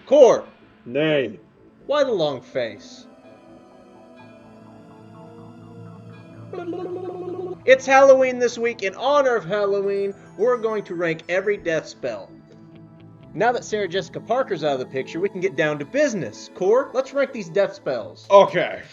Core, Nay. why the long face? It's Halloween this week. In honor of Halloween, we're going to rank every death spell. Now that Sarah Jessica Parker's out of the picture, we can get down to business. Core, let's rank these death spells. Okay.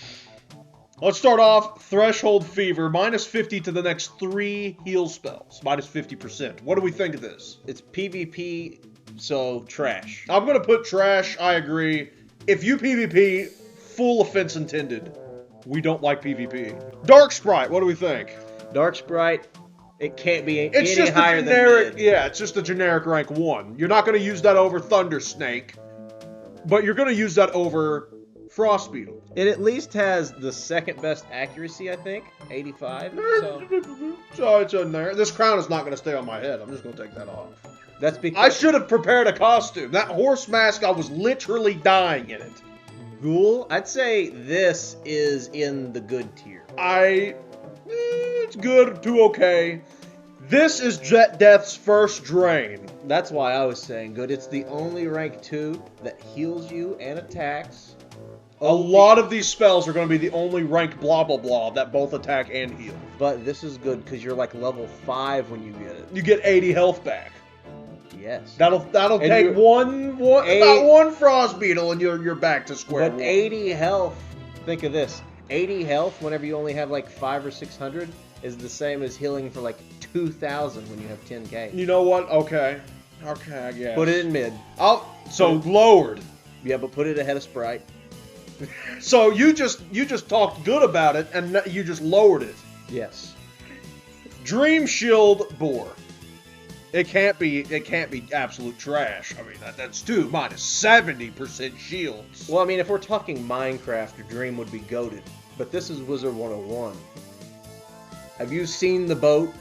Let's start off Threshold Fever, minus 50 to the next 3 heal spells, minus 50%. What do we think of this? It's PvP, so trash. I'm going to put trash, I agree. If you PvP, full offense intended. We don't like PvP. Dark Sprite, what do we think? Dark Sprite, it can't be It's any just higher a generic, than yeah, it's just a generic rank 1. You're not going to use that over Thunder Snake, but you're going to use that over Frost Beetle. It at least has the second best accuracy, I think, 85. So it's in there. This crown is not going to stay on my head. I'm just going to take that off. That's because I should have prepared a costume. That horse mask, I was literally dying in it. Ghoul, I'd say this is in the good tier. It's good to okay. This is Jet Death's first drain. That's why I was saying good. It's the only rank 2 that heals you and attacks. A lot of these spells are going to be the only rank blah blah blah that both attack and heal. But this is good because you're like level 5 when you get it. You get 80 health back. Yes. That'll take about one Frost Beetle and you're back to square one. But 80 health, think of this. 80 health whenever you only have like 500 or 600 is the same as healing for like 2,000 when you have 10k. You know what? Okay, I guess. Put it in mid. Lowered. Yeah, but put it ahead of Sprite. So you just talked good about it and you just lowered it. Yes. Dream Shield Boar. It can't be absolute trash. I mean that's 2 minus 70% shields. Well, I mean if we're talking Minecraft, Dream would be goated. But this is Wizard101. Have you seen the boat?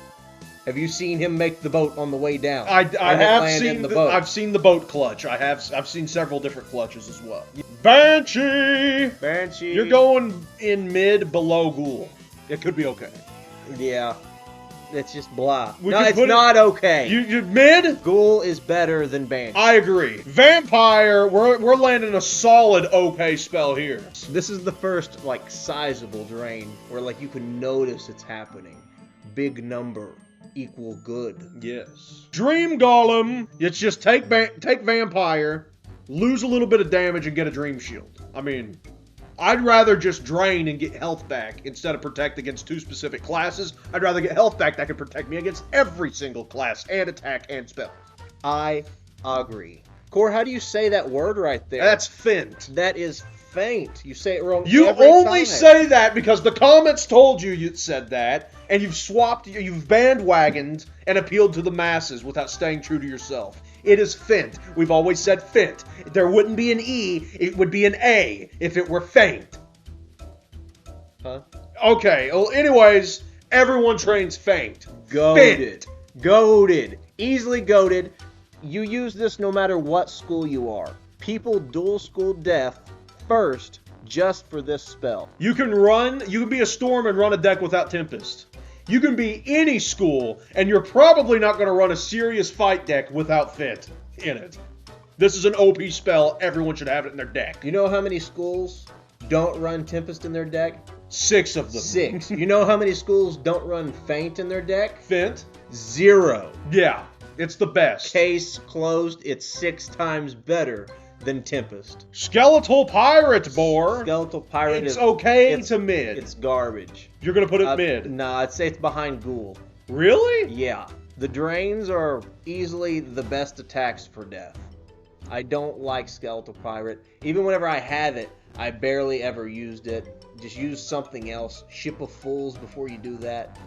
Have you seen him make the boat on the way down? I have seen the boat. I've seen the boat clutch. I've seen several different clutches as well. Banshee. You're going in mid below Ghoul. It could be okay. Yeah. It's just blah. We No, could it's put not okay. You mid? Ghoul is better than Banshee. I agree. Vampire, we're landing a solid okay spell here. This is the first like sizable drain where like you can notice it's happening. Big number equal good. Yes. Dream Golem. It's just take Vampire, lose a little bit of damage and get a Dream Shield. I mean, I'd rather just drain and get health back instead of protect against 2 specific classes. I'd rather get health back that can protect me against every single class and attack and spell. I agree. Core, how do you say that word right there? That's Feint. That is Feint. You say it wrong You every only time. say that because the comments told you said that, and you've bandwagoned and appealed to the masses without staying true to yourself. It is Feint. We've always said Feint. There wouldn't be an E, it would be an A if it were Feint. Huh? Okay, well, anyways, everyone trains Feint. Goated. Goated. Easily goated. You use this no matter what school you are. People dual school death first just for this spell. You can be a Storm and run a deck without Tempest. You can be any school, and you're probably not going to run a serious fight deck without Feint in it. This is an OP spell. Everyone should have it in their deck. You know how many schools don't run Tempest in their deck? 6 of them. 6. You know how many schools don't run Feint in their deck? Feint? 0. Yeah, it's the best. Case closed. It's 6 times better than Tempest. Skeletal Pirate, Boar. Skeletal Pirate It's okay to mid. It's garbage. You're going to put it mid? Nah, I'd say it's behind Ghoul. Really? Yeah. The drains are easily the best attacks for death. I don't like Skeletal Pirate. Even whenever I had it, I barely ever used it. Just use something else. Ship of Fools before you do that.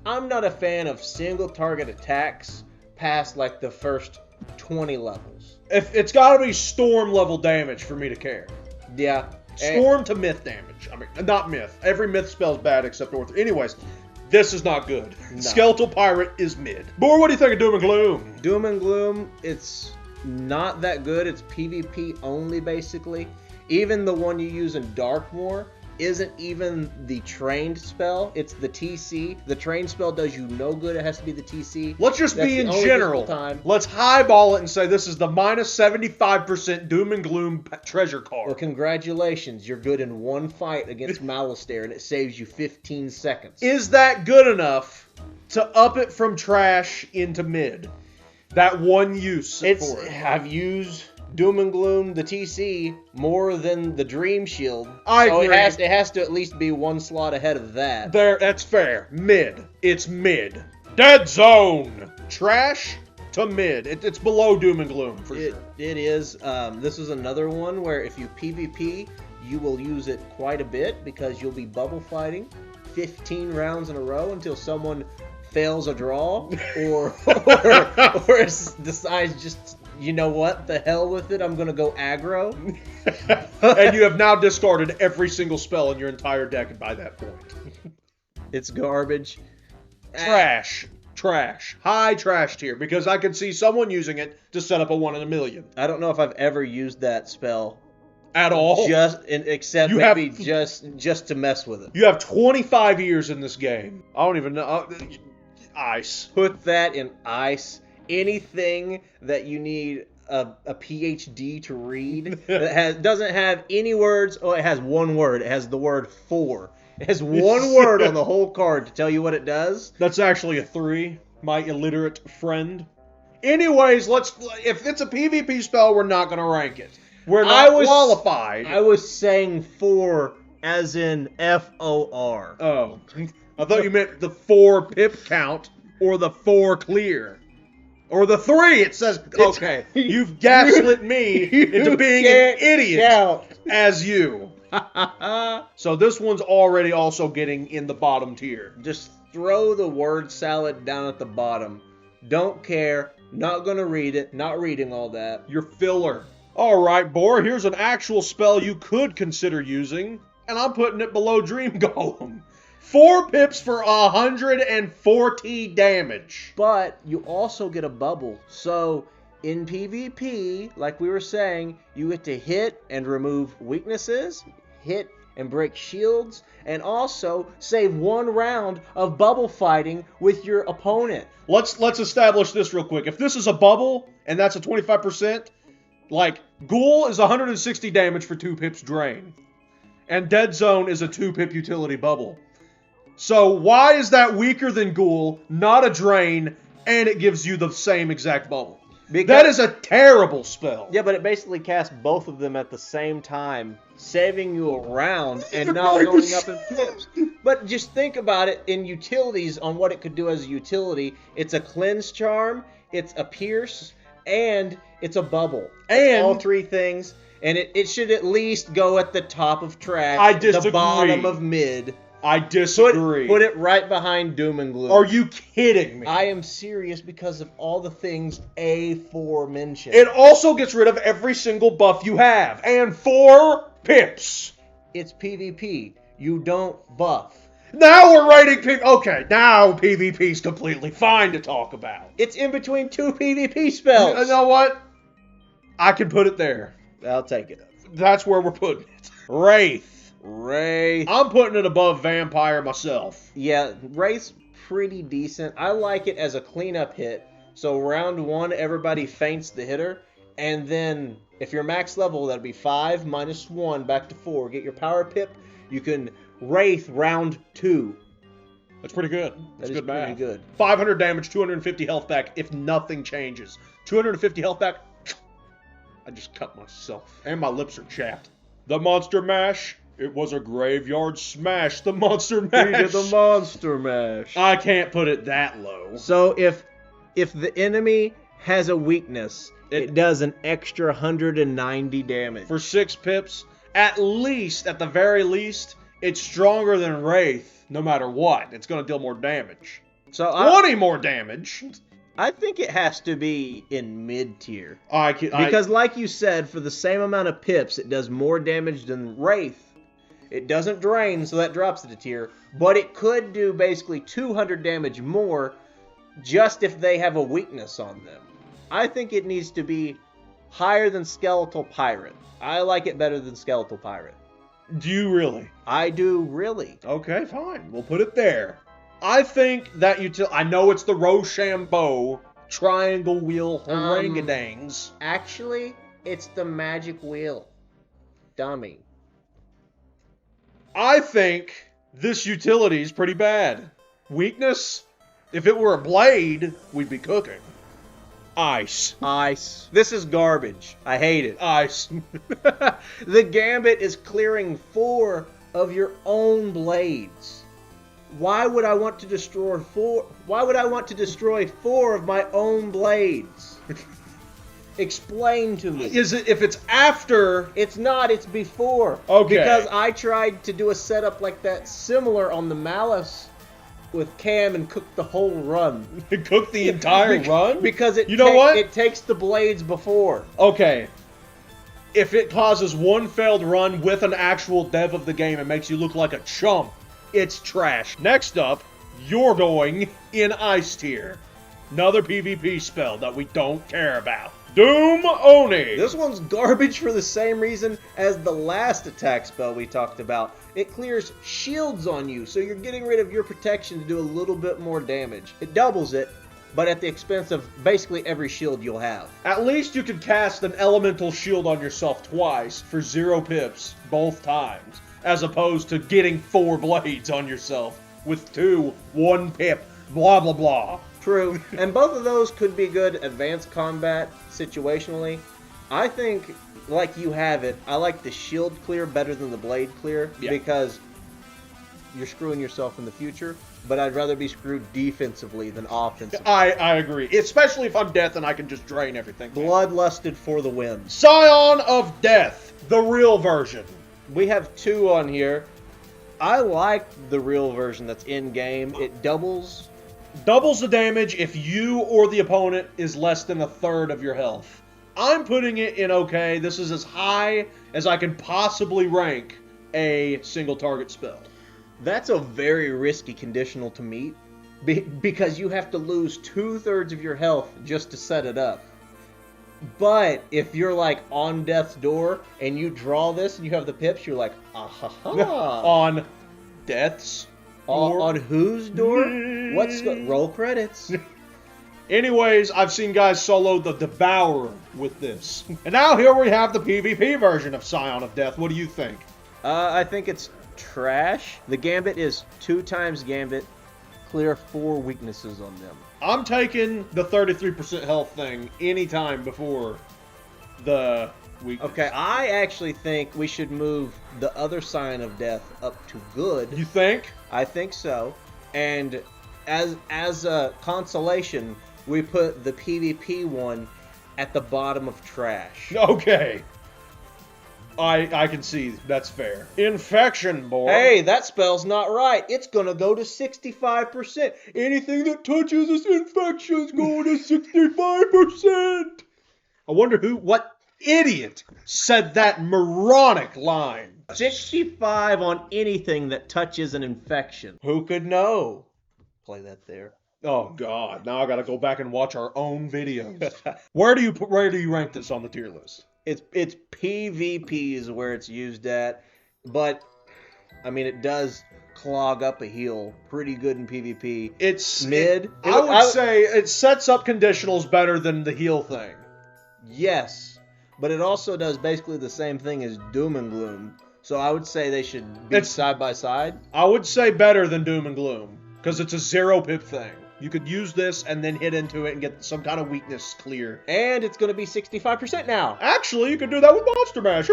I'm not a fan of single target attacks past like the first 20 levels. If it's got to be Storm level damage for me to care. Yeah. Storm to myth damage. I mean, not myth. Every myth spell's bad except North. Anyways, this is not good. No. Skeletal Pirate is mid. Boar, what do you think of Doom and Gloom? Doom and Gloom, it's not that good. It's PvP only, basically. Even the one you use in Darkmoor isn't even the trained spell. It's the TC. The trained spell does you no good. It has to be the TC. Let's just That's be in the only general. time. Let's highball it and say this is the minus 75% Doom and Gloom treasure card. Well, congratulations. You're good in one fight against Malistaire, and it saves you 15 seconds. Is that good enough to up it from trash into mid? That one use for it. I've used Doom and Gloom, the TC, more than the Dream Shield. I agree. agree. It has to at least be one slot ahead of that. That's fair. Mid. It's mid. Dead Zone. Trash to mid. It's below Doom and Gloom for sure. It is. This is another one where if you PvP, you will use it quite a bit because you'll be bubble fighting 15 rounds in a row until someone fails a draw or decides just, you know what, the hell with it, I'm going to go aggro. And you have now discarded every single spell in your entire deck by that point. It's garbage. Trash. High trash tier, because I could see someone using it to set up a 1 in a million. I don't know if I've ever used that spell. At all? Except maybe just to mess with it. You have 25 years in this game. I don't even know. Ice. Put that in ice. Anything that you need a PhD to read that doesn't have any words. Oh, it has one word. It has the word for. It has one word on the whole card to tell you what it does. That's actually a 3, my illiterate friend. Anyways, if it's a PvP spell, we're not going to rank it. We're not qualified. I was saying for as in FOR. Oh. I thought you meant the 4 pip count or the 4 clear. Or the 3, it says, okay, you've gaslit me into being an idiot as you. So this one's already also getting in the bottom tier. Just throw the word salad down at the bottom. Don't care. Not going to read it. Not reading all that. Your filler. All right, Boar, here's an actual spell you could consider using, and I'm putting it below Dream Golem. 4 pips for 140 damage. But you also get a bubble. So in PvP, like we were saying, you get to hit and remove weaknesses, hit and break shields, and also save 1 round of bubble fighting with your opponent. Let's establish this real quick. If this is a bubble, and that's a 25%, like, Ghoul is 160 damage for 2 pips drain. And Dead Zone is a 2 pip utility bubble. So why is that weaker than Ghoul, not a drain, and it gives you the same exact bubble? Because that is a terrible spell. Yeah, but it basically casts both of them at the same time, saving you a round and not going up in pips. But just think about it in utilities on what it could do as a utility. It's a cleanse charm, it's a pierce, and it's a bubble. And all 3 things. And it should at least go at the top of trash. I disagree. The bottom of mid. I disagree. Put it right behind Doom and Gloom. Are you kidding me? I am serious because of all the things aforementioned. It also gets rid of every single buff you have. And 4 pips. It's PvP. You don't buff. Now we're rating PvP. Okay, now PvP's completely fine to talk about. It's in between 2 PvP spells. You know what? I can put it there. I'll take it. That's where we're putting it. Wraith. I'm putting it above Vampire myself. Yeah, Wraith's pretty decent. I like it as a cleanup hit. So round 1, everybody feints the hitter. And then if you're max level, that'd be 5 minus 1 back to 4. Get your power pip. You can Wraith round 2. That's pretty good. That's good math. Pretty good. 500 damage, 250 health back if nothing changes. 250 health back. I just cut myself. And my lips are chapped. The Monster Mash. It was a graveyard smash. The Monster Mash. He did the Monster Mash. I can't put it that low. So if the enemy has a weakness, it does an extra 190 damage. For 6 pips, at the very least, it's stronger than Wraith, no matter what. It's going to deal more damage. So 20 more damage. I think it has to be in mid-tier. Because like you said, for the same amount of pips, it does more damage than Wraith. It doesn't drain, so that drops it a tier. But it could do basically 200 damage more just if they have a weakness on them. I think it needs to be higher than Skeletal Pirate. I like it better than Skeletal Pirate. Do you really? I do really. Okay, fine. We'll put it there. I think that I know it's the Rochambeau triangle wheel harangudangs. Actually, it's the magic wheel. Dummy. I think this utility is pretty bad. Weakness? If it were a blade, we'd be cooking. Ice. Ice. This is garbage. I hate it. Ice. The gambit is clearing 4 of your own blades. Why would I want to destroy 4? Why would I want to destroy 4 of my own blades? Explain to me. Is it if it's after? It's not. It's before. Okay. Because I tried to do a setup like that similar on the Malice with Cam and cooked the whole run. Cook the entire run? Because You know what? It takes the blades before. Okay. If it causes one failed run with an actual dev of the game and makes you look like a chump, it's trash. Next up, you're going in Ice Tier. Another PvP spell that we don't care about. Doom Oni! This one's garbage for the same reason as the last attack spell we talked about. It clears shields on you, so you're getting rid of your protection to do a little bit more damage. It doubles it, but at the expense of basically every shield you'll have. At least you could cast an elemental shield on yourself twice for 0 pips both times, as opposed to getting 4 blades on yourself with 2, 1 pip, blah blah blah. True, and both of those could be good advanced combat situationally. I think, like you have it, I like the shield clear better than the blade clear because you're screwing yourself in the future, but I'd rather be screwed defensively than offensively. I agree, especially if I'm death and I can just drain everything. Bloodlusted for the win. Scion of Death, the real version. We have 2 on here. I like the real version that's in-game. It doubles the damage if you or the opponent is less than 1/3 of your health. I'm putting it in okay. This is as high as I can possibly rank a single target spell. That's a very risky conditional to meet because you have to lose 2/3 of your health just to set it up. But if you're like on death's door and you draw this and you have the pips, you're like, On death's on whose door? Roll credits. Anyways, I've seen guys solo the Devourer with this. And now here we have the PvP version of Scion of Death. What do you think? I think it's trash. The gambit is 2 times gambit, clear 4 weaknesses on them. I'm taking the 33% health thing anytime before the weakness. Okay, I actually think we should move the other Scion of Death up to good. You think? I think so. And as a consolation, we put the PvP one at the bottom of trash. Okay. I can see that's fair. Infection, boy. Hey, that spell's not right. It's gonna go to 65%. Anything that touches this infection's going to 65%. I wonder what idiot said that moronic line. 65 on anything that touches an infection. Who could know? Play that there. Oh God! Now I gotta go back and watch our own videos. Where do you rank this on the tier list? It's PvP is where it's used at, but I mean it does clog up a heal pretty good in PvP. It's mid. I would say it sets up conditionals better than the heal thing. Yes, but it also does basically the same thing as Doom and Gloom. So I would say they should be side by side. I would say better than Doom and Gloom because it's a 0 pip thing. You could use this and then hit into it and get some kind of weakness clear. And it's going to be 65% now. Actually, you could do that with Monster Mash.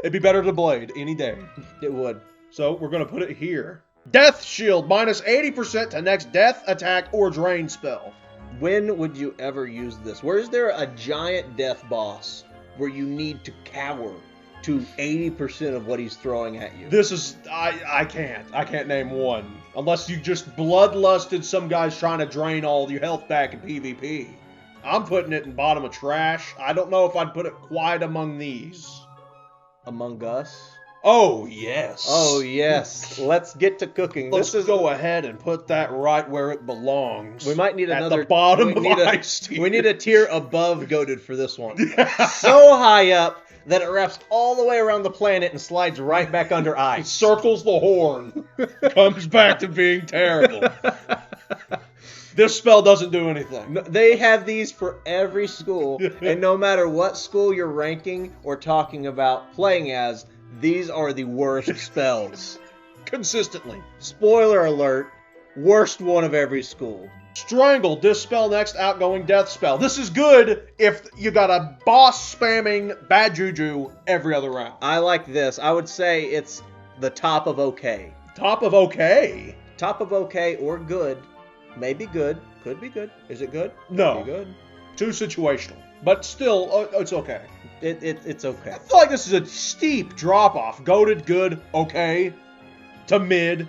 It'd be better to Blade any day. It would. So we're going to put it here. Death Shield, minus 80% to next death, attack, or drain spell. When would you ever use this? Where is there a giant death boss where you need to cower to 80% of what he's throwing at you? This is, I can't name one. Unless you just bloodlusted some guys trying to drain all your health back in PvP. I'm putting it in bottom of trash. I don't know if I'd put it quite among these. Among Us? Oh, yes. Oh, yes. Let's get to cooking. Let's go ahead and put that right where it belongs. We might need another... At the bottom of Ice Tier. We need a tier above Goated for this one. So high up then it wraps all the way around the planet and slides right back under It ice. circles the horn. Comes back to being terrible. This spell doesn't do anything. No, they have these for every school, and no matter what school you're ranking or talking about playing as, these are the worst spells. Consistently. Spoiler alert, worst one of every school. Strangle, dispel next outgoing death spell. This is good if you got a boss spamming bad juju every other round. I like this. I would say it's the top of okay. Top of okay. Top of okay or good. Maybe good. Could be good. Is it good? No. Could be good. Too situational. But still, it's okay. It's okay. I feel like this is a steep drop-off. Goated, good, okay, to mid,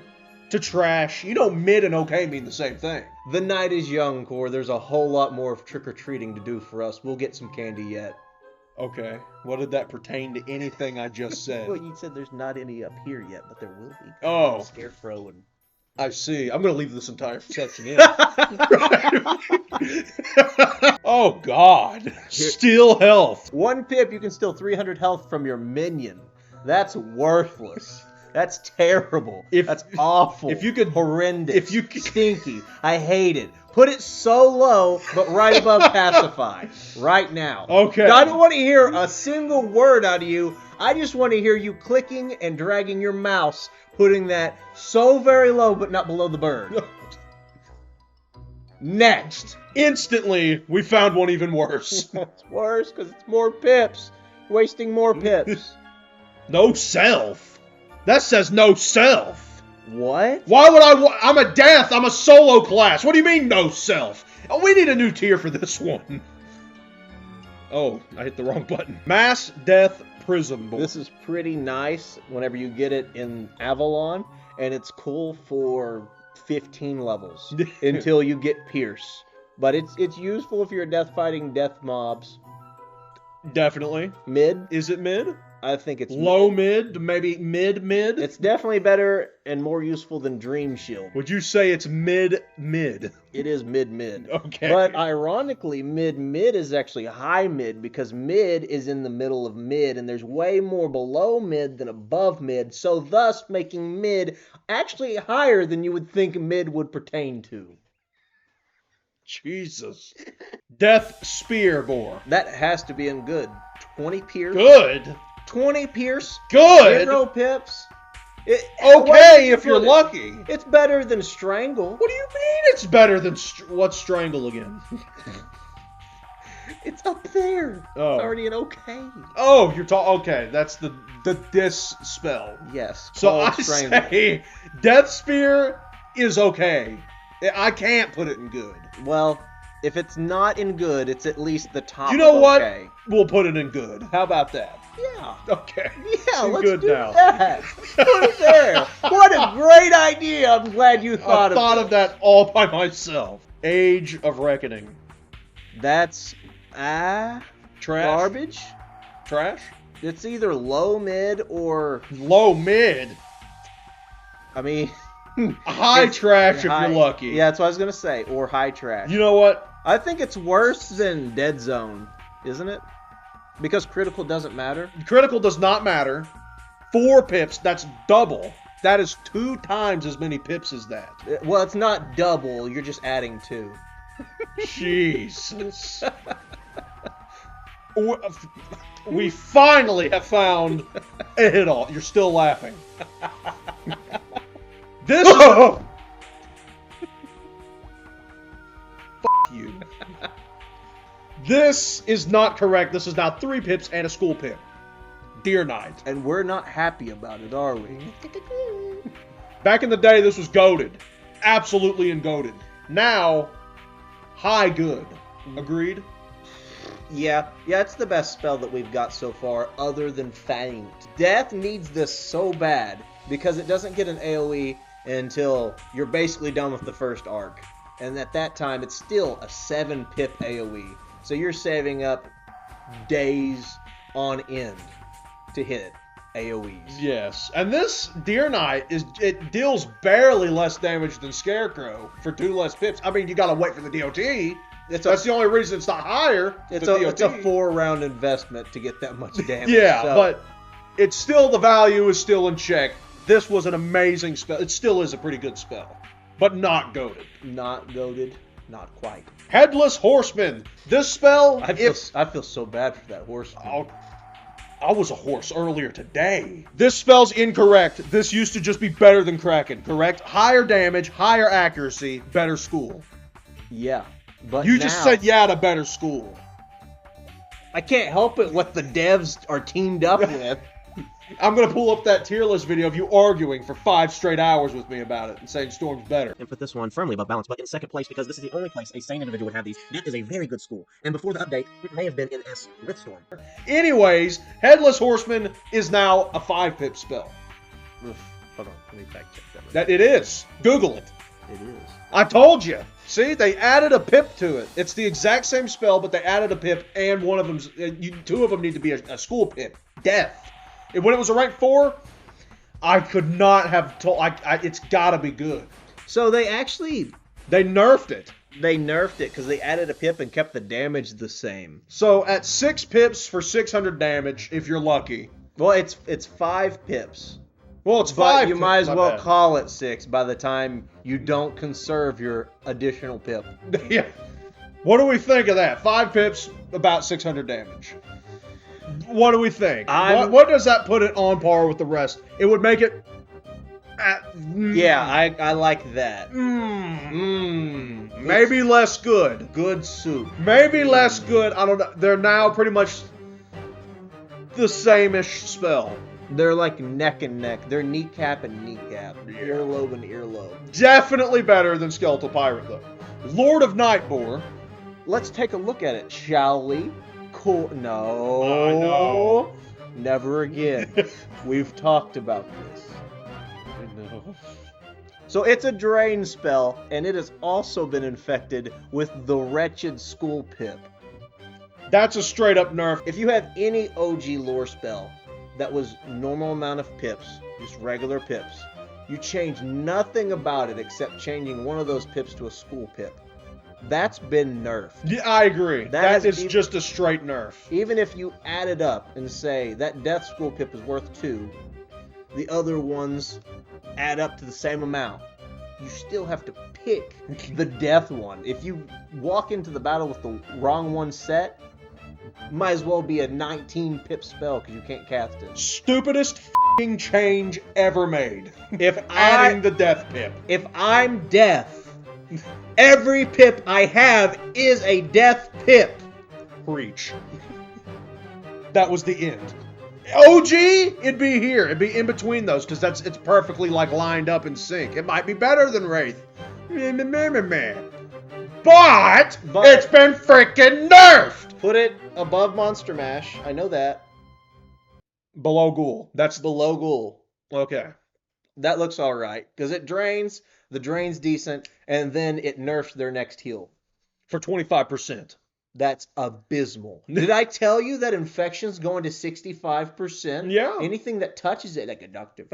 to trash. You know mid and okay mean the same thing. The night is young, Core. There's a whole lot more of trick-or-treating to do for us. We'll get some candy yet. Okay. What did that pertain to anything I just said? Well, you said there's not any up here yet, but there will be. Oh. Scarecrow and... I see. I'm going to leave this entire section in. Oh, God. Steal health. 1 pip, you can steal 300 health from your minion. That's worthless. That's terrible. That's awful. If you could... Horrendous. If you could... Stinky. I hate it. Put it so low, but right above pacify. Right now. Okay. I don't want to hear a single word out of you. I just want to hear you clicking and dragging your mouse, putting that so very low, but not below the bird. Next. Instantly, we found one even worse. It's worse because it's more pips. Wasting more pips. No self. That says no self. What? Why would I'm a death. I'm a solo class. What do you mean no self? Oh, we need a new tier for this one. Oh, I hit the wrong button. Mass Death Prism Board. This is pretty nice whenever you get it in Avalon, and it's cool for 15 levels until you get Pierce. But it's useful if you're death fighting death mobs. Definitely. Mid? Is it mid? I think it's low mid, maybe mid. It's definitely better and more useful than Dream Shield. Would you say it's mid? It is mid. Okay. But ironically, mid is actually high mid because mid is in the middle of mid and there's way more below mid than above mid, so thus making mid actually higher than you would think mid would pertain to. Jesus. Death Spear Boar. That has to be in good. 20 Pierce. Good. 20 Pierce. Good. 0 pips. Okay, if you're lucky. It's better than Strangle. What do you mean it's better than... what's Strangle again? It's up there. Oh. It's already an okay. Oh, you're talking... Okay, that's the dis spell. Yes. So I say Death Spear is okay. I can't put it in good. Well, if it's not in good, it's at least the top. You know what? Okay. We'll put it in good. How about that? Yeah. Okay. Yeah, let's good do now. that. Put it there. What a great idea. I'm glad you thought of that all by myself. Age of Reckoning. That's trash. Garbage. Trash? It's either low mid or low mid. I mean, high trash if high, you're lucky. Yeah, that's what I was gonna say. Or high trash. You know what? I think it's worse than Dead Zone, isn't it? Because critical doesn't matter. Critical does not matter. 4 pips. That's double. That is 2 times as many pips as that. Well, it's not double. You're just adding 2. Jesus. We finally have found a hit-all. You're still laughing. This is... F*** you. This is not correct. This is now 3 pips and a school pip. Dear Knight. And we're not happy about it, are we? Back in the day, this was goated. Absolutely goated. Now, high good. Agreed? Yeah, it's the best spell that we've got so far, other than Feint. Death needs this so bad, because it doesn't get an AoE until you're basically done with the first arc. And at that time, it's still a 7 pip AoE. So you're saving up days on end to hit AoEs. Yes, and this Deer Knight it deals barely less damage than Scarecrow for 2 less pips. I mean, you gotta wait for the DOT. That's the only reason it's not higher. It's a 4-round investment to get that much damage. Yeah, so. but it's still, the value is still in check. This was an amazing spell. It still is a pretty good spell, but not goated. Not goated. Not quite. Headless Horseman. This spell... I feel so bad for that horseman. Oh, I was a horse earlier today. This spell's incorrect. This used to just be better than Kraken, correct? Higher damage, higher accuracy, better school. Yeah, but you just said yeah to better school. I can't help it what the devs are teamed up with. I'm going to pull up that tier list video of you arguing for 5 straight hours with me about it and saying Storm's better. And put this one firmly above balance, but in second place because this is the only place a sane individual would have these. That is a very good school. And before the update, it may have been in S with Storm. Anyways, Headless Horseman is now a 5-pip spell. Hold on, let me fact check that. That it is. Google it. It is. I told you. See, they added a pip to it. It's the exact same spell, but they added a pip, and one of them's... 2 of them need to be a school pip. Death. And when it was a rank 4, I could not have told... it's gotta be good. So they actually... They nerfed it. They nerfed it because they added a pip and kept the damage the same. So at 6 pips for 600 damage, if you're lucky. Well, it's 5 pips. Well, it's 5 But you pips, might as my well bad. call it 6 by the time you don't conserve your additional pip. Yeah. What do we think of that? 5 pips, about 600 damage. What do we think? What does that put it on par with the rest? It would make it... Yeah, I like that. Maybe less good. Good soup. Maybe less good. I don't know. They're now pretty much the same-ish spell. They're like neck and neck. They're kneecap and kneecap. Earlobe and earlobe. Definitely better than Skeletal Pirate, though. Lord of Nightboar. Let's take a look at it, shall we? Cool. No. I know. Never again. We've talked about this. So it's a drain spell, and it has also been infected with the wretched school pip. That's a straight-up nerf. If you have any OG lore spell that was normal amount of pips, just regular pips, you change nothing about it except changing one of those pips to a school pip. That's been nerfed. Yeah, I agree. That is even, just a straight nerf. Even if you add it up and say that death school pip is worth 2, the other ones add up to the same amount, you still have to pick the death one. If you walk into the battle with the wrong one set, might as well be a 19 pip spell because you can't cast it. Stupidest f***ing change ever made. If adding the death pip. If I'm death, every pip I have is a death pip. Preach. That was the end. OG, it'd be here. It'd be in between those because it's perfectly like lined up in sync. It might be better than Wraith. But it's been freaking nerfed. Put it above Monster Mash. I know that. Below Ghoul. That's below Ghoul. Okay. That looks all right because it drains. The drain's decent, and then it nerfs their next heal For 25%. That's abysmal. Did I tell you that infection's going to 65%? Yeah. Anything that touches it, like a Dr.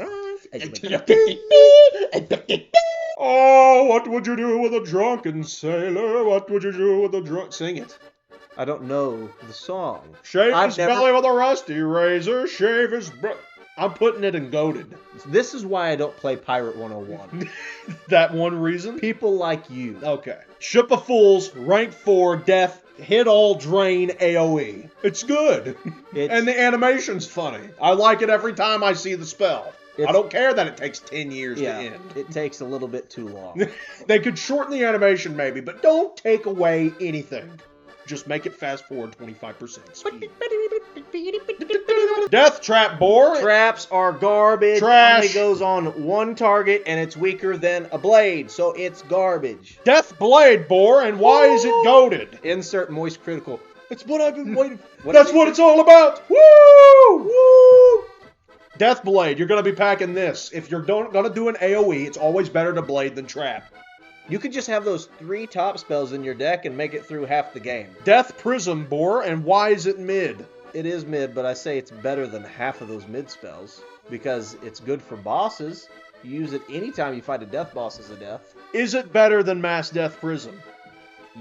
Oh, what would you do with a drunken sailor? What would you do with a drunk... Sing it. I don't know the song. Shave his belly with a rusty razor. Shave his... I'm putting it in goated. This is why I don't play Pirate 101. That one reason? People like you. Okay. Ship of Fools, rank 4, death, hit all, drain, AoE. It's good. And the animation's funny. I like it every time I see the spell. I don't care that it takes 10 years to end. It takes a little bit too long. They could shorten the animation maybe, but don't take away anything. Just make it fast forward 25% speed. Death Trap Boar. Traps are garbage. Trash. Only goes on one target, and it's weaker than a blade, so it's garbage. Death Blade Boar, and why is it goated? Insert moist critical. It's what I've been waiting for. That's what it's all about. Woo! Woo! Death Blade, you're going to be packing this. If you're going to do an AoE, it's always better to blade than trap. You could just have those 3 top spells in your deck and make it through half the game. Death Prism Boar, and why is it mid? It is mid, but I say it's better than half of those mid spells because it's good for bosses. You use it anytime you fight a death boss as a death. Is it better than Mass Death Prism?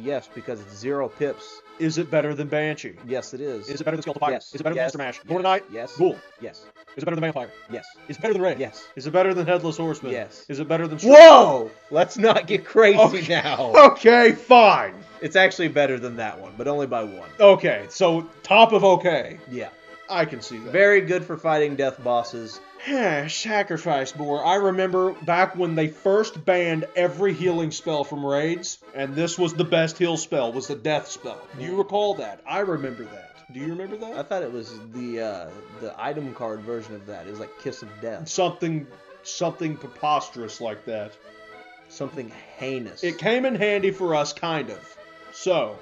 Yes, because it's 0 pips. Is it better than Banshee? Yes, it is. Is it better than Skeletal Pirate? Yes. Is it better than Yes. Monster Mash? Yes. Lord of Night? Yes. Ghoul? Yes. Is it better than Vampire? Yes. Is it better than Ray? Yes. Is it better than Headless Horseman? Yes. Is it better than... Whoa! Let's not get crazy Okay. now. Okay, fine. It's actually better than that one, but only by 1. Okay, so top of okay. Yeah. I can see that. Very good for fighting death bosses. Sacrifice Boar. I remember back when they first banned every healing spell from raids, and this was the best heal spell, was the death spell. Do you recall that? I remember that. Do you remember I that? thought it was the item card version of that. It was like Kiss of Death. Something preposterous like that. Something heinous. It came in handy for us, kind of. So,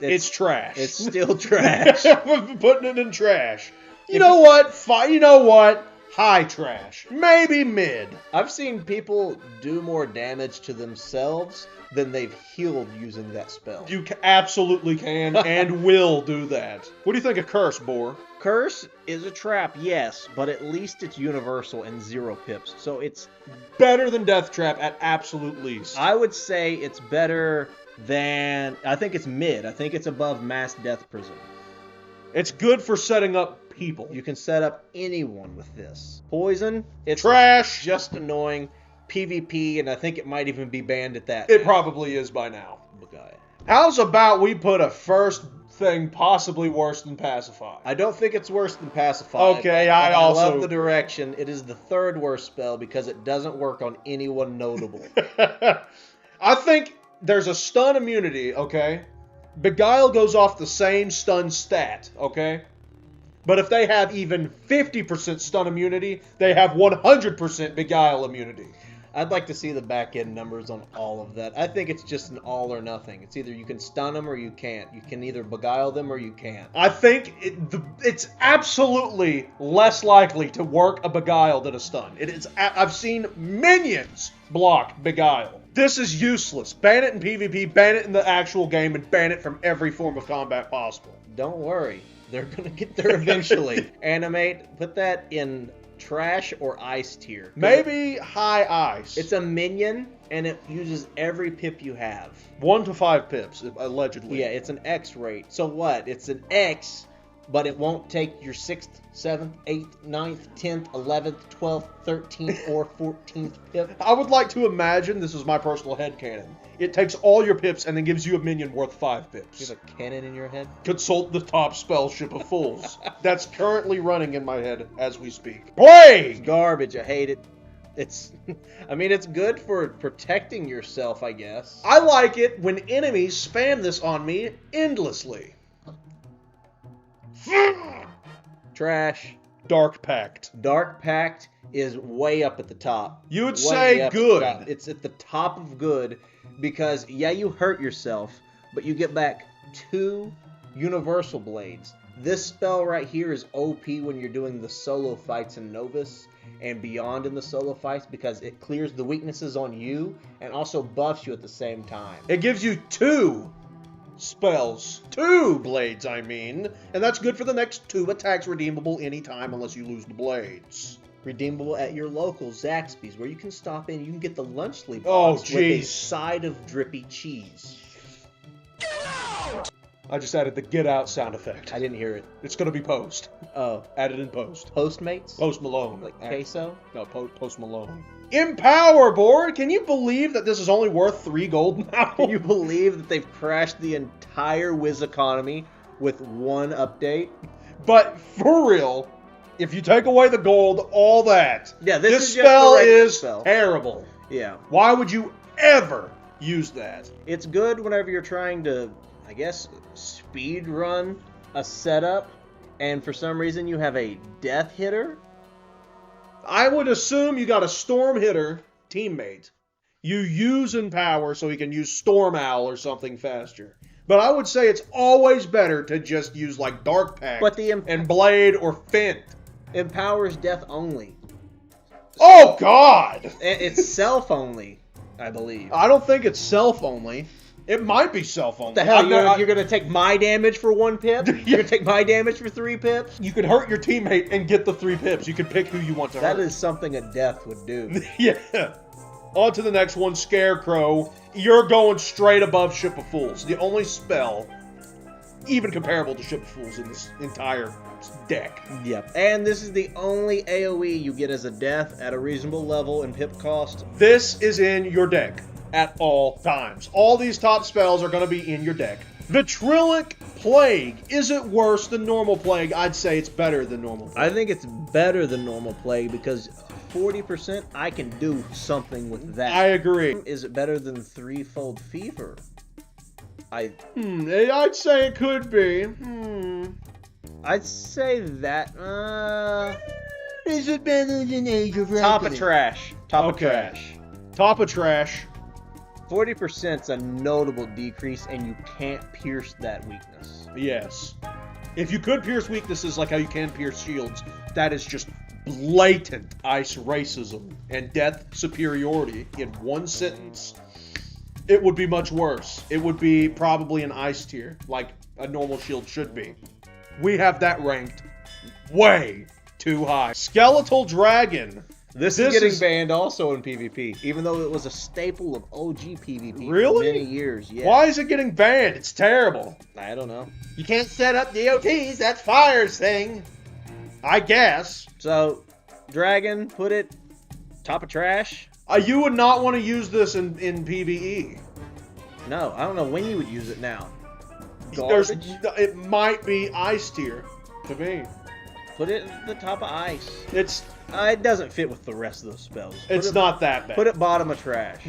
it's trash. It's still trash. We're putting it in trash. You know what? You know what? High trash. Maybe mid. I've seen people do more damage to themselves than they've healed using that spell. You absolutely can and will do that. What do you think of Curse, Boar? Curse is a trap, yes, but at least it's universal and 0 pips. So it's... Better than Death Trap at absolute least. I would say it's better than... I think it's mid. I think it's above Mass Death Prism. It's good for setting up people. You can set up anyone with this. Poison, it's Trash. just annoying. PvP, and I think it might even be banned at that. It probably is by now. Okay. How's about we put a first thing possibly worse than Pacify? I don't think it's worse than Pacify. Okay, but I also- love the direction. It is the 3rd worst spell because it doesn't work on anyone notable. I think there's a stun immunity, okay? Beguile goes off the same stun stat, okay? But if they have even 50% stun immunity, they have 100% Beguile immunity. I'd like to see the back end numbers on all of that. I think it's just an all or nothing. It's either you can stun them or you can't. You can either beguile them or you can't. I think it's absolutely less likely to work a Beguile than a stun. It is. I've seen minions block Beguile. This is useless. Ban it in PvP, ban it in the actual game, and ban it from every form of combat possible. Don't worry. They're going to get there eventually. Animate, put that in trash or ice tier. Maybe high ice. It's a minion, and it uses every pip you have. 1 to 5 pips, allegedly. Yeah, it's an X rate. So what? It's an X, but it won't take your 6th, 7th, 8th, 9th, 10th, 11th, 12th, 13th, or 14th pip. I would like to imagine, this is my personal headcanon, it takes all your pips and then gives you a minion worth 5 pips. You have a cannon in your head? Consult the top spell Ship of Fools. That's currently running in my head as we speak. Plague! Garbage. I hate it. It's, I mean, it's good for protecting yourself, I guess. I like it when enemies spam this on me endlessly. Trash. Dark Pact. Dark Pact is way up at the top. You would Way say up at the good. top. It's at the top of good because, yeah, you hurt yourself, but you get back 2 Universal Blades. This spell right here is OP when you're doing the solo fights in Novus and beyond in the solo fights because it clears the weaknesses on you and also buffs you at the same time. It gives you 2 spells. 2 blades, I mean. And that's good for the next 2 attacks redeemable anytime unless you lose the blades. Redeemable at your local Zaxby's where you can stop in. You can get the lunch leaf Oh, box with a jeez. side of drippy cheese. I just added the get out sound effect. I didn't hear it. It's going to be post. Oh, Added in post. Postmates? Post Malone. Like queso? No, Post Malone. Empower Board! Can you believe that this is only worth 3 gold now? Can you believe that they've crashed the entire Wiz economy with 1 update? But for real, if you take away the gold, all that, Yeah, this is just the spell regular is spell. terrible. Yeah. Why would you ever use that? It's good whenever you're trying to, I guess, speed run a setup, and for some reason you have a death hitter. I would assume you got a Storm Hitter teammate. You use Empower so he can use Storm Owl or something faster. But I would say it's always better to just use like Dark Pact But the and Blade or Feint. empowers death only. Oh, God! It's self only, I believe. I don't think it's self-only. It might be self-only. What the hell? I've never- You're going to take my damage for 1 pip? You're going to take my damage for 3 pips? You could hurt your teammate and get the 3 pips. You could pick who you want to That hurt. is something a death would do. Yeah. On to the next one, Scarecrow. you're going straight above Ship of Fools. The only spell even comparable to Ship of Fools in this entire deck. Yep. And this is the only AoE you get as a death at a reasonable level in pip cost. This is in your deck at all times. All these top spells are going to be in your deck. The Trillic Plague. Is it worse than normal Plague? I'd say it's better than normal Plague. I think it's better than normal Plague because 40% I can do something with that. I agree. Is it better than Threefold Fever? I'd say it could be. I'd say that. Is it better than Age of Reckoning? Top of trash. Top of trash. Top of trash. 40% is a notable decrease, and you can't pierce that weakness. Yes. If you could pierce weaknesses like how you can pierce shields, that is just blatant ice racism and death superiority in one sentence. It would be much worse. It would be probably an ice tier, like a normal shield should be. We have that ranked way too high. Skeletal Dragon. This is getting banned also in PvP, even though it was a staple of OG PvP for many years. Yeah. Why is it getting banned? It's terrible. I don't know. You can't set up DOTs. That's Fire's thing. I guess. So, Dragon, put it top of trash. You would not want to use this in PvE. No, I don't know when you would use it now. It might be ice tier to me. Put it at the top of ice. It doesn't fit with the rest of those spells. It's not that bad. Put it bottom of trash.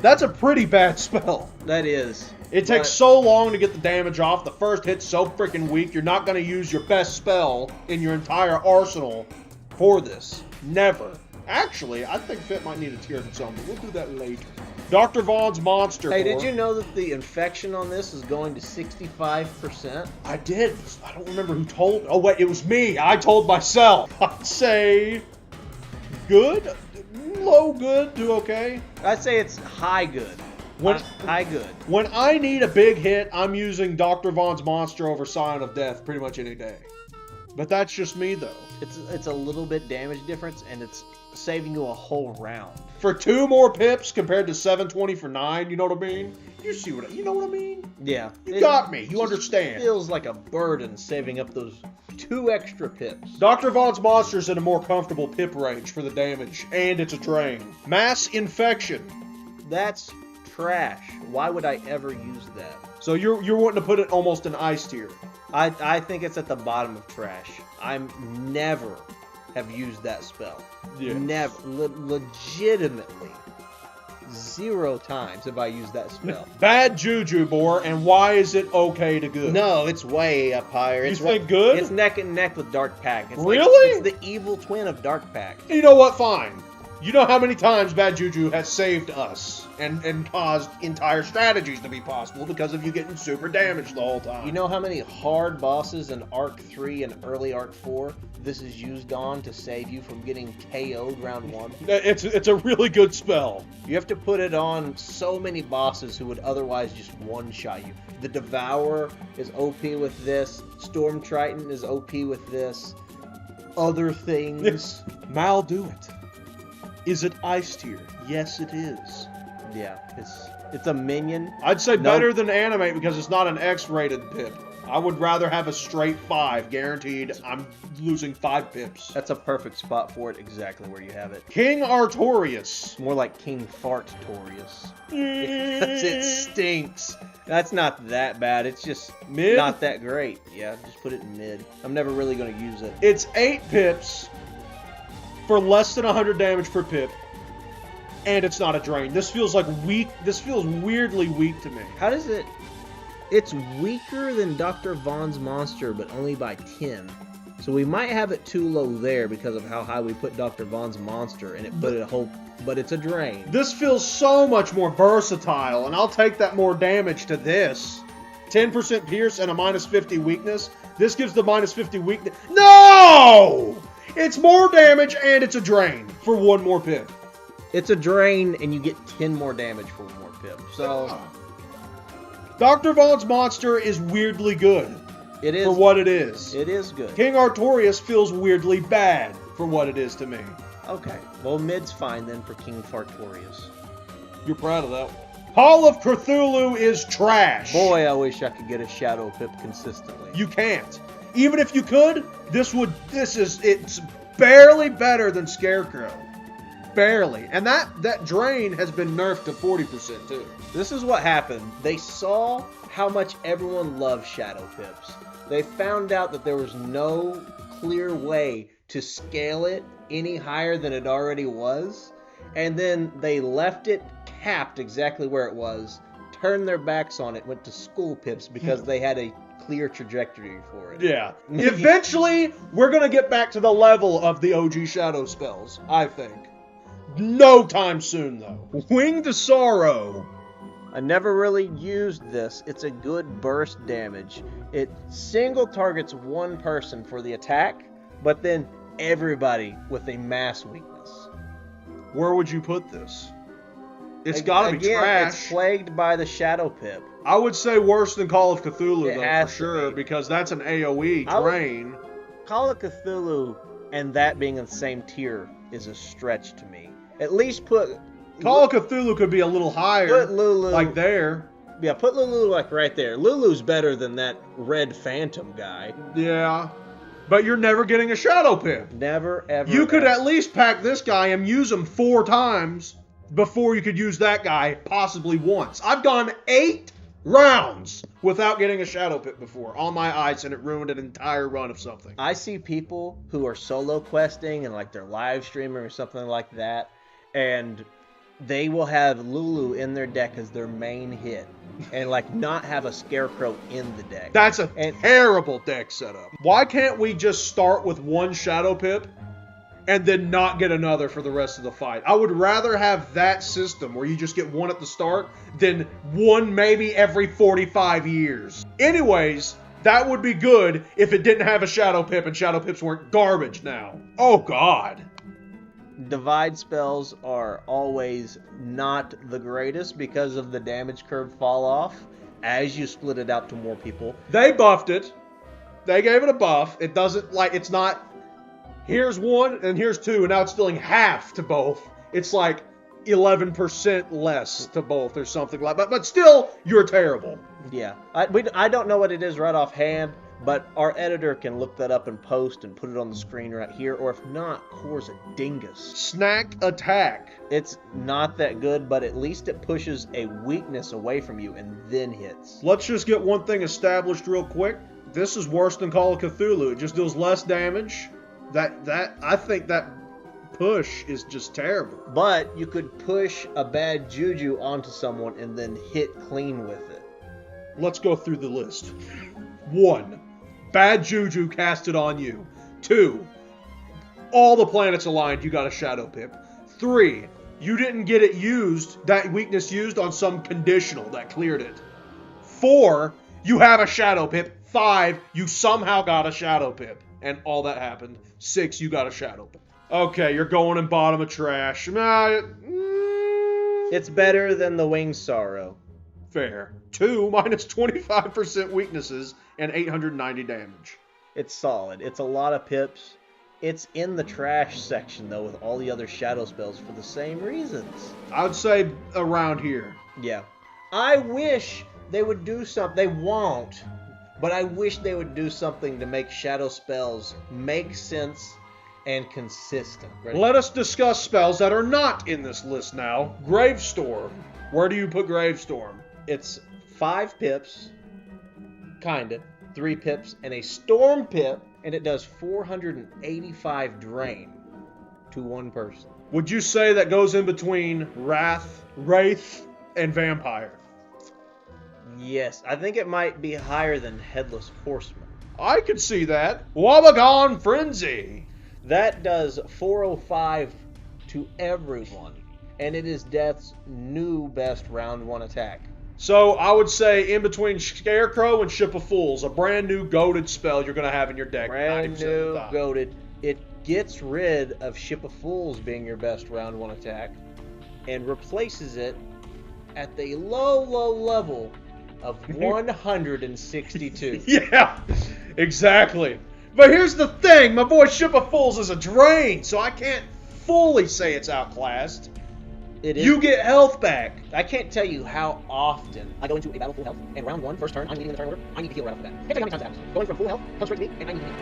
That's a pretty bad spell. That is. It takes so long to get the damage off. The first hit's so freaking weak. You're not going to use your best spell in your entire arsenal for this. Never. Actually, I think Fit might need a tier of its own, but we'll do that later. Dr. Vaughn's Monster. Hey, did you know that the infection on this is going to 65%? I did. I don't remember who told. Oh, wait, it was me. I told myself. I'd say good, low good, do okay. I'd say it's high good. High good. When I need a big hit, I'm using Dr. Vaughn's Monster over Scion of Death pretty much any day. But that's just me, though. It's a little bit damage difference, and it's saving you a whole round. For 2 more pips compared to 720 for 9, you know what I mean? You know what I mean? Yeah. You got me. You understand. It feels like a burden saving up those 2 extra pips. Dr. Vaughn's Monster's in a more comfortable pip range for the damage, and it's a drain. Mass Infection. That's trash. Why would I ever use that? So you're wanting to put it almost in ice tier. I think it's at the bottom of trash. I'm never have used that spell. Yes. Never. Legitimately. 0 times have I used that spell. Bad juju, Boar, and why is it okay to good? No, it's way up higher. You think good? It's neck and neck with Dark Pact. It's really? It's the evil twin of Dark Pact. You know what? Fine. You know how many times Bad Juju has saved us and caused entire strategies to be possible because of you getting super damaged the whole time. You know how many hard bosses in Arc 3 and early Arc 4 this is used on to save you from getting KO'd round 1? It's a really good spell. You have to put it on so many bosses who would otherwise just one-shot you. The Devourer is OP with this. Storm Triton is OP with this. Other things. Malduit. Is it ice tier? Yes, it is. Yeah, it's a minion. I'd say better than Animate because it's not an X-rated pip. I would rather have a straight 5, guaranteed. I'm losing 5 pips. That's a perfect spot for it, exactly where you have it. King Artorias. More like King Fartorius. Because it stinks. That's not that bad. It's just mid? Not that great. Yeah, just put it in mid. I'm never really going to use it. It's 8 pips for less than 100 damage per pip, and it's not a drain. This feels like weak. This feels weirdly weak to me. How does it... It's weaker than Dr. Vaughn's Monster, but only by 10. So we might have it too low there because of how high we put Dr. Vaughn's Monster, and it put it a whole... But it's a drain. This feels so much more versatile, and I'll take that more damage to this. 10% pierce and a minus 50 weakness. This gives the minus 50 weakness. No! It's more damage and it's a drain for 1 more pip. It's a drain and you get 10 more damage for 1 more pip. So, Dr. Vaughn's Monster is weirdly good. It is for what it is. It is good. King Artorias feels weirdly bad for what it is to me. Okay. Well, mid's fine then for King Fartorius. You're proud of that one. Call of Cthulhu is trash. Boy, I wish I could get a Shadow Pip consistently. You can't. Even if you could, it's barely better than Scarecrow. Barely. And that drain has been nerfed to 40% too. This is what happened. They saw how much everyone loved Shadow Pips. They found out that there was no clear way to scale it any higher than it already was. And then they left it capped exactly where it was, turned their backs on it, went to school pips because they had a clear trajectory for it. Yeah. Eventually, we're going to get back to the level of the OG Shadow spells, I think. No time soon, though. Wing to Sorrow. I never really used this. It's a good burst damage. It single targets one person for the attack, but then everybody with a mass weakness. Where would you put this? It's got to be trash. It's plagued by the Shadow Pip. I would say worse than Call of Cthulhu, It though, has for to sure, be. because that's an AoE drain. Call of Cthulhu and that being in the same tier is a stretch to me. At least put Call of Cthulhu could be a little higher, put Lulu like there. Yeah, put Lulu like right there. Lulu's better than that red phantom guy. Yeah, but you're never getting a Shadow Pip. Never ever. You could ever. at least pack this guy and use him 4 times before you could use that guy possibly once. I've gone 8 rounds without getting a Shadow Pip before on my ice, and it ruined an entire run of something. I see people who are solo questing and like they're live streaming or something like that, and they will have Lulu in their deck as their main hit and like not have a Scarecrow in the deck. That's a terrible deck setup. Why can't we just start with 1 Shadow Pip and then not get another for the rest of the fight? I would rather have that system where you just get 1 at the start than 1 maybe every 45 years. Anyways, that would be good if it didn't have a Shadow Pip and Shadow Pips weren't garbage now. Oh God. Divide spells are always not the greatest because of the damage curve fall off as you split it out to more people. They buffed it. They gave it a buff. It doesn't, like, it's not, here's 1 and here's 2, and now it's dealing half to both. It's like 11% less to both or something like that. But still, you're terrible. Yeah, I don't know what it is right offhand, but our editor can look that up and post and put it on the screen right here, or if not, Core's a dingus. Snack attack. It's not that good, but at least it pushes a weakness away from you and then hits. Let's just get one thing established real quick. This is worse than Call of Cthulhu. It just deals less damage. I think that push is just terrible. But you could push a bad juju onto someone and then hit clean with it. Let's go through the list. 1. Bad juju casted on you. 2. All the planets aligned, you got a Shadow Pip. 3. You didn't get it used, that weakness used on some conditional that cleared it. 4. You have a Shadow Pip. 5. You somehow got a Shadow Pip. And all that happened. 6. You got a Shadow Pip. Okay, you're going in bottom of trash. It's better than the Winged Sorrow. Fair. 2 minus 25% weaknesses and 890 damage. It's solid. It's a lot of pips. It's in the trash section, though, with all the other shadow spells for the same reasons. I would say around here. Yeah. I wish they would do something. They won't. But I wish they would do something to make shadow spells make sense and consistent. Ready? Let us discuss spells that are not in this list now. Gravestorm. Where do you put Gravestorm? It's 5 pips, kinda, 3 pips, and a storm pip, and it does 485 drain to one person. Would you say that goes in between Wraith, and Vampire? Yes, I think it might be higher than Headless Horseman. I could see that. Wobbegong Frenzy. That does 405 to everyone, and it is Death's new best round 1 attack. So I would say in between Scarecrow and Ship of Fools, a brand new goated spell you're going to have in your deck. Brand new goated. It gets rid of Ship of Fools being your best round 1 attack and replaces it at the low level of 162. Yeah, exactly. But here's the thing, my boy Ship of Fools is a drain, so I can't fully say it's outclassed. It is. You get health back. I can't tell you how often. I go into a battle full health, and round 1, first turn, I'm leading the turn order. I need to heal right off the bat. Can't tell you how many times that happens. Going from full health, comes straight to me, and I need to heal.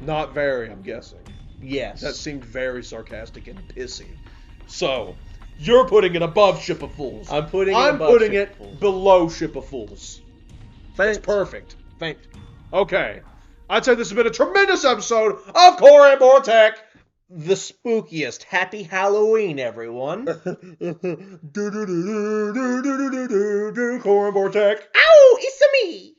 Not very, I'm guessing. Yes. That seemed very sarcastic and pissy. So, you're putting it above Ship of Fools. I'm putting it below Ship of Fools. That's perfect. Feint. Okay. I'd say this has been a tremendous episode of Core and More Tech. The spookiest. Happy Halloween, everyone. Core and More Tech. Ow! It's me!